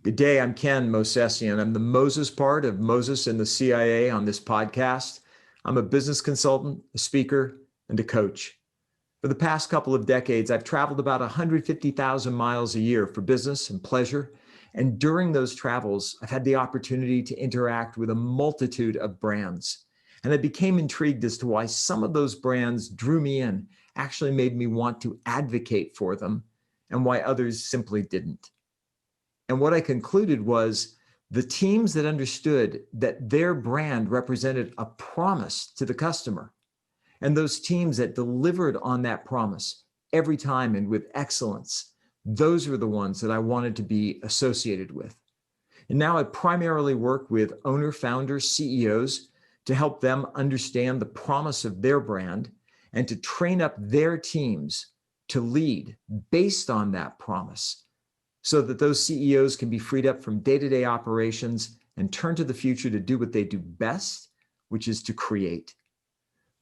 Good day. I'm Ken Mosesian. I'm the Moses part of Moses and the CIA on this podcast. I'm a business consultant, a speaker, and a coach. For the past couple of decades, I've traveled about 150,000 miles a year for business and pleasure. And during those travels, I've had the opportunity to interact with a multitude of brands. And I became intrigued as to why some of those brands drew me in, actually made me want to advocate for them, and why others simply didn't. And what I concluded was the teams that understood that their brand represented a promise to the customer, and those teams that delivered on that promise every time and with excellence, those were the ones that I wanted to be associated with. And now I primarily work with owner, founders, CEOs to help them understand the promise of their brand and to train up their teams to lead based on that promise, so that those CEOs can be freed up from day-to-day operations and turn to the future to do what they do best, which is to create.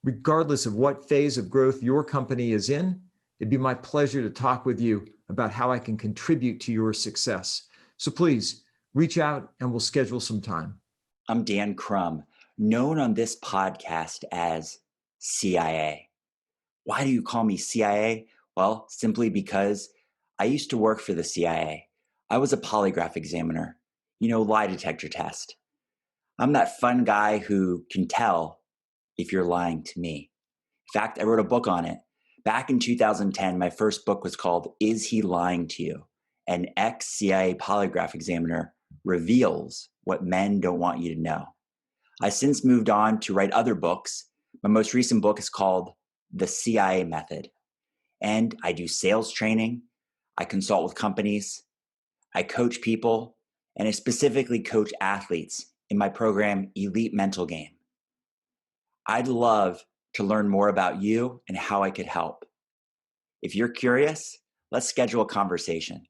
Regardless of what phase of growth your company is in, it'd be my pleasure to talk with you about how I can contribute to your success. So please reach out and we'll schedule some time. I'm Dan Crum, known on this podcast as CIA. Why do you call me CIA? Well, simply because I used to work for the CIA. I was a polygraph examiner, lie detector test. I'm that fun guy who can tell if you're lying to me. In fact, I wrote a book on it. Back in 2010, my first book was called Is He Lying to You? An ex-CIA polygraph examiner reveals what men don't want you to know. I since moved on to write other books. My most recent book is called The CIA Method. And I do sales training. I consult with companies. I coach people. And I specifically coach athletes in my program, Elite Mental Game. I'd love to learn more about you and how I could help. If you're curious, let's schedule a conversation.